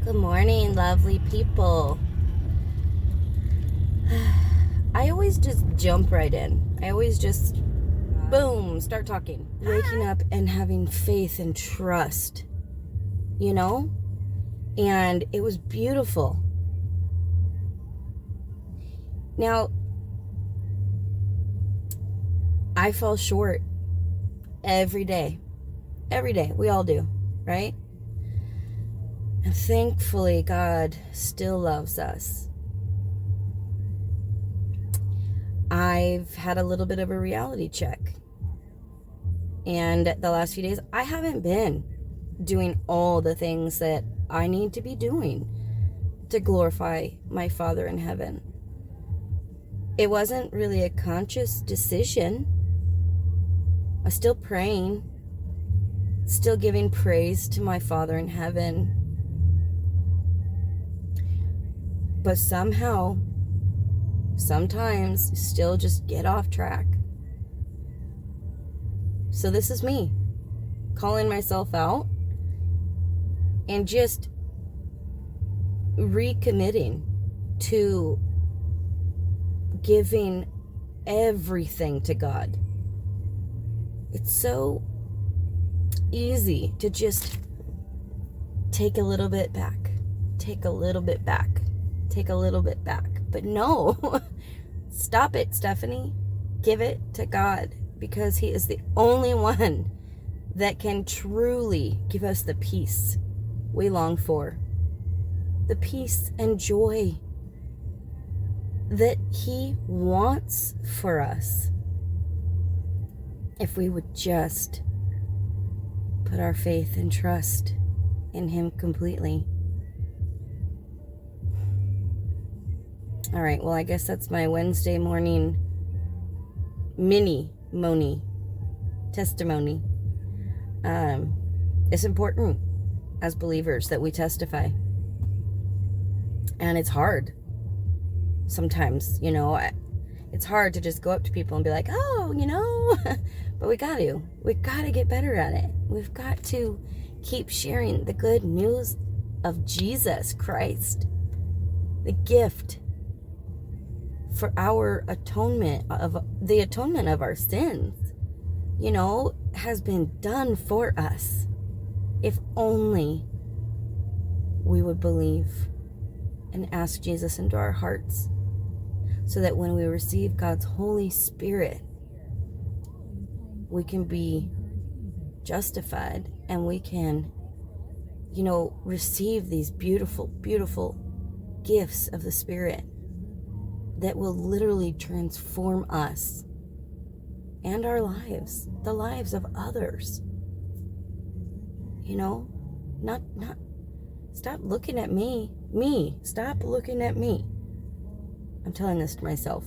Good morning, lovely people. I always just jump right in. I always just, boom, start talking. Waking up and having faith and trust, you know? And it was beautiful. Now, I fall short every day. Every day. We all do, right? And thankfully, God still loves us. I've had a little bit of a reality check. And the last few days, I haven't been doing all the things that I need to be doing to glorify my Father in heaven. It wasn't really a conscious decision. I'm still praying, still giving praise to my Father in heaven. But somehow, sometimes, still just get off track. So this is me calling myself out and just recommitting to giving everything to God. It's so easy to just take a little bit back, take a little bit back, take a little bit back. But no, stop it, Stephanie. Give it to God, because He is the only one that can truly give us the peace we long for, the peace and joy that He wants for us. If we would just put our faith and trust in Him completely. All right, well, I guess that's my Wednesday morning mini Moni testimony. It's important as believers that we testify. And it's hard sometimes, you know. It's hard to just go up to people and be like, oh, you know, but we got to get better at it. We've got to keep sharing the good news of Jesus Christ, the gift for our atonement, of the atonement of our sins, you know, has been done for us. If only we would believe and ask Jesus into our hearts, so that when we receive God's Holy Spirit, we can be justified and we can, you know, receive these beautiful, beautiful gifts of the Spirit that will literally transform us and our lives, the lives of others. You know, not stop looking at me, stop looking at me. I'm telling this to myself.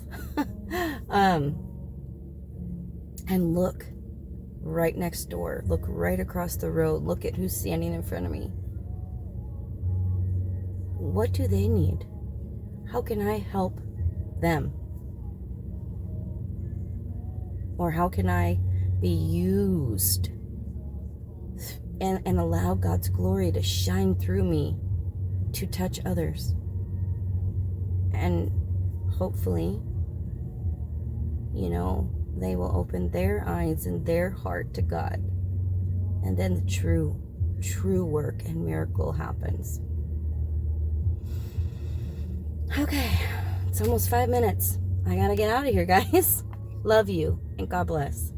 And look right next door, look right across the road, look at who's standing in front of me. What do they need? How can I help them? Or how can I be used and allow God's glory to shine through me to touch others? And hopefully, you know, they will open their eyes and their heart to God. And then the true work and miracle happens. Okay, it's almost 5 minutes. I gotta get out of here, guys. Love you, and God bless.